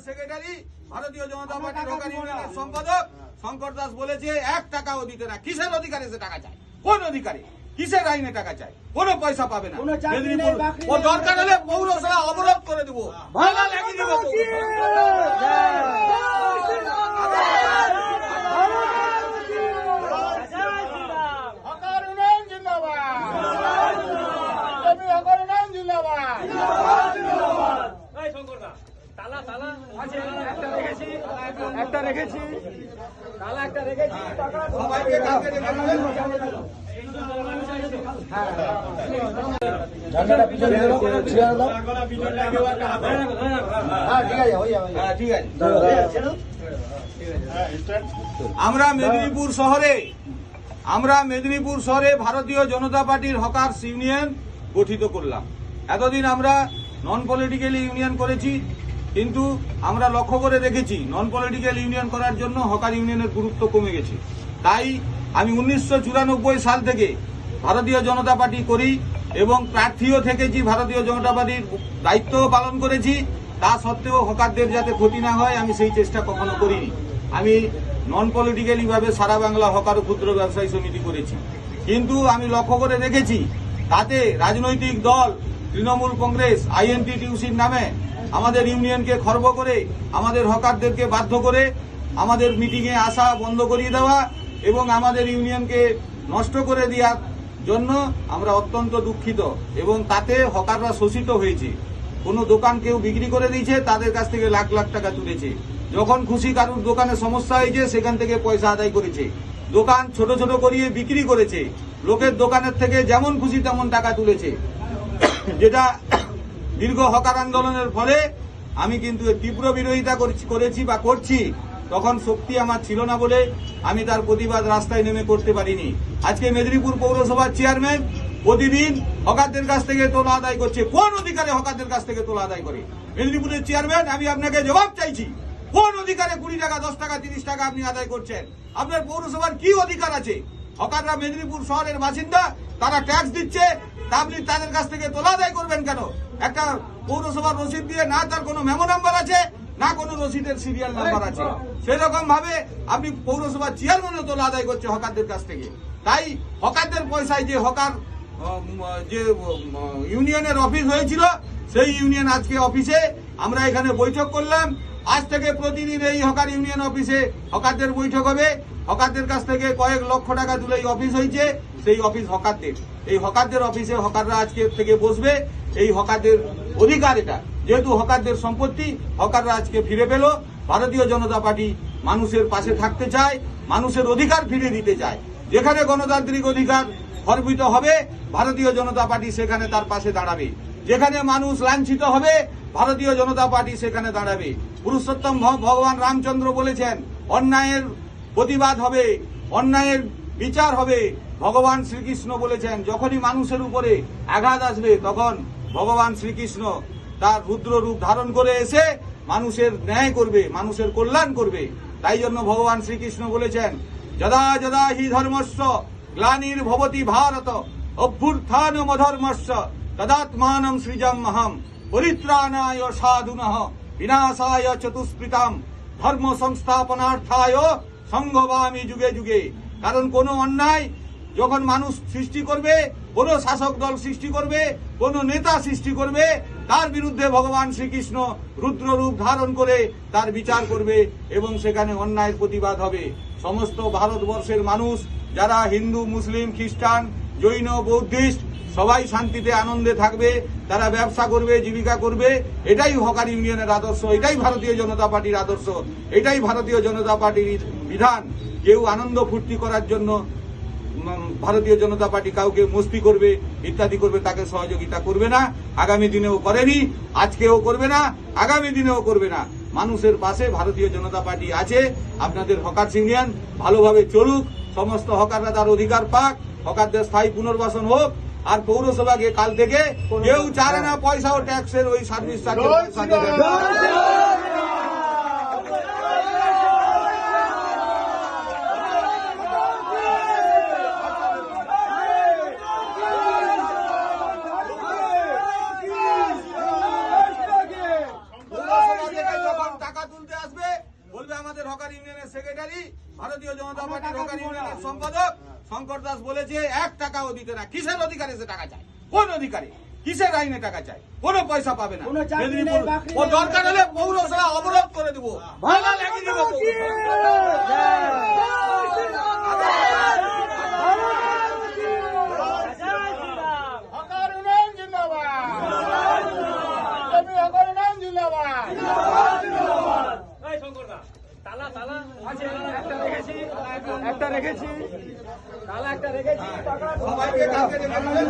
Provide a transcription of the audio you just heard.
Secretary, ভারতীয় জনতা পার্টির hawker ইউনিয়নের সম্পাদক শঙ্কর দাস বলেছে 1 টাকাও দিতে না। কিসের অধিকারে সে টাকা চায়? কোন অধিকারে? কিসের আইনে টাকা চায়? কোনো পয়সা পাবে না। ও দরকার হলে পৌরসভা অবরোধ করে দেবো, ভালো লাগিয়ে দেবো। একটা রেখেছি তালা, একটা রেখেছি সবাইকে কালকে ঠিক আছে। আমরা মেদিনীপুর শহরে ভারতীয় জনতা পার্টির হকার্স ইউনিয়ন গঠিত করলাম। এতদিন আমরা নন পলিটিক্যাল ইউনিয়ন করেছি, কিন্তু আমরা লক্ষ্য করে দেখেছি নন পলিটিক্যাল ইউনিয়ন করার জন্য হকার ইউনিয়নের গুরুত্ব কমে গেছে। তাই আমি 1994 সাল থেকে ভারতীয় জনতা পার্টি করি এবং প্রার্থীও থেকেছি, ভারতীয় জনতা পার্টির দায়িত্বও পালন করেছি। তা সত্ত্বেও হকারদের যাতে ক্ষতি না হয় আমি সেই চেষ্টা কখনো করিনি। আমি নন পলিটিক্যালি ভাবে সারা বাংলা হকার ও ক্ষুদ্র ব্যবসায়ী সমিতি করেছি, কিন্তু আমি লক্ষ্য করে দেখেছি তাতে রাজনৈতিক দল তৃণমূল কংগ্রেস INTTUC নামে আমাদের ইউনিয়নকে খর্ব করে, আমাদের হকারদেরকে বাধ্য করে আমাদের মিটিংয়ে আসা বন্ধ করিয়ে দেওয়া এবং আমাদের ইউনিয়নকে নষ্ট করে দেওয়ার জন্য আমরা অত্যন্ত দুঃখিত। এবং তাতে হকাররা শোষিত হয়েছে। কোনো দোকান কেউ বিক্রি করে দিয়েছে, তাদের কাছ থেকে লাখ লাখ টাকা তুলেছে। যখন খুশি কারুর দোকানে সমস্যা হয়েছে সেখান থেকে পয়সা আদায় করেছে। দোকান ছোট ছোট করিয়ে বিক্রি করেছে। লোকের দোকানের থেকে যেমন খুশি তেমন টাকা তুলেছে, যেটা দীর্ঘ হকার আন্দোলনের ফলে আমি কিন্তু তীব্র বিরোধিতা করেছি বা করছি। তখন শক্তি আমার ছিল না বলে আমি তার প্রতিবাদ রাস্তায় নেমে করতে পারিনি। আজকে মেদিনীপুর পৌরসভার চেয়ারম্যান প্রতিদিন হকারদের কাছ থেকে তোলা আদায় করছে। কোন অধিকারে হকারদের কাছ থেকে তোলা আদায় করে? মেদিনীপুরের চেয়ারম্যান, আমি আপনাকে জবাব চাইছি, কোন অধিকারে 20 টাকা, 10 টাকা, 30 টাকা আপনি আদায় করছেন? আপনার পৌরসভার কি অধিকার আছে? হকাররা মেদিনীপুর শহরের বাসিন্দা, তারা ট্যাক্স দিচ্ছে, আপনি তাদের কাছ থেকে তোলা আদায় করবেন কেন? একটা পৌরসভার রসিদ দিয়ে না তার কোনো মেমো নাম্বার আছে, না কোনো রসিদের সিরিয়াল নাম্বার আছে, সেরকম ভাবে আপনি পৌরসভার চেয়ারম্যানও তোলা আদায় করছে হকারদের কাছ থেকে। তাই হকারদের পয়সায় যে হকার যে ইউনিয়নের অফিস হয়েছিল, সেই ইউনিয়ন আজকে অফিসে আমরা এখানে বৈঠক করলাম। আজ থেকে প্রতিদিন এই হকার ইউনিয়ন অফিসে হকারদের বৈঠক হবে। হকারদের কাছ থেকে কয়েক লক্ষ টাকা তুলে এই অফিস হয়েছে, সেই অফিস হকারদের। এই হকারদের অফিসে হকাররা আজকে থেকে বসবে। এই হকারদের অধিকার, এটা যেহেতু হকারদের সম্পত্তি, হকাররা আজকে ফিরে পেল। ভারতীয় জনতা পার্টি মানুষের পাশে থাকতে চায়, মানুষের অধিকার ফিরে দিতে চায়। যেখানে গণতান্ত্রিক অধিকার খর্বিত হবে, ভারতীয় জনতা পার্টি সেখানে তার পাশে দাঁড়াবে। যেখানে মানুষ লাঞ্ছিত হবে, ভারতীয় জনতা পার্টি সেখানে দাঁড়াবে। পুরুষোত্তম ভগবান রামচন্দ্র বলেছেন, অন্যায়ের প্রতিবাদ হবে, অন্যায়ের বিচার হবে। ভগবান শ্রীকৃষ্ণ বলেছেন, যখনই মানুষের উপরে আঘাত আসবে তখন ভগবান শ্রীকৃষ্ণ তার রুদ্র রূপ ধারণ করে এসে মানুষের ন্যায় করবে, মানুষের কল্যাণ করবে। তাই জন্য ভগবান শ্রীকৃষ্ণ বলেছেন, যদা যদা হি ধর্মস্য গ্লানির্ভবতি ভারত অভ্যুত্থানমধর্মস্য তদাত্মানং সৃজাম্যহম পরিত্রাণায় সাধুনঃ বিনাশায় চতুষ্কৃতাম ধর্ম সংস্থাপনার্থায় সংঘবামি যুগে যুগে। কারণ কোন অন্যায় যখন মানুষ সৃষ্টি করবে, কোন শাসক দল সৃষ্টি করবে, কোন নেতা সৃষ্টি করবে, তার বিরুদ্ধে ভগবান শ্রীকৃষ্ণ রুদ্র রূপ ধারণ করে তার বিচার করবে এবং সেখানে অন্যায়ের প্রতিবাদ হবে। সমস্ত ভারতবর্ষের মানুষ যারা হিন্দু, মুসলিম, খ্রিস্টান, জৈন, বৌদ্ধিস্ট, সবাই শান্তিতে আনন্দে থাকবে, তারা ব্যবসা করবে, জীবিকা করবে। এটাই হকার ইউনিয়নের আদর্শ, এটাই ভারতীয় জনতা পার্টির আদর্শ, এটাই ভারতীয় জনতা পার্টির বিধান। কেউ আনন্দ ফুর্তি করার জন্য ভারতীয় জনতা পার্টি কাউকে মস্তি করবে, ইত্যাদি করবে, তাকে সহযোগিতা করবে না। আগামী দিনেও করেনি, আজকেও করবে না, আগামী দিনেও করবে না। মানুষের পাশে ভারতীয় জনতা পার্টি আছে। আপনাদের হকার ইউনিয়ন ভালোভাবে চলুক, সমস্ত হকাররা তার অধিকার পাক, হকারদের স্থায়ী পুনর্বাসন হোক। আর পৌরসভাকে কাল থেকে কেউ চারে না পয়সা ও ট্যাক্সের ওই সার্ভিস টাকা শঙ্কর দাস বলেছে 1 টাকাও দিতে না। কিসের অধিকারে সে টাকা চায়? কোন অধিকারে? কিসের আইনে টাকা চায়? কোনো পয়সা পাবে না। কোনো চাকরি নেই, মেদিনীপুর বাকরি ও নেই। দরকার হলে পৌরসভা অবরোধ করে দেবো, ভাঙা লাগিয়ে দেবো। হকার উন্নয়ন জিন্দাবাদ, বিজেপি হকার উন্নয়ন জিন্দাবাদ। একটা রেখেছি, তালা একটা রেখেছি, সবাইকে কালকে ডেকে নেবেন।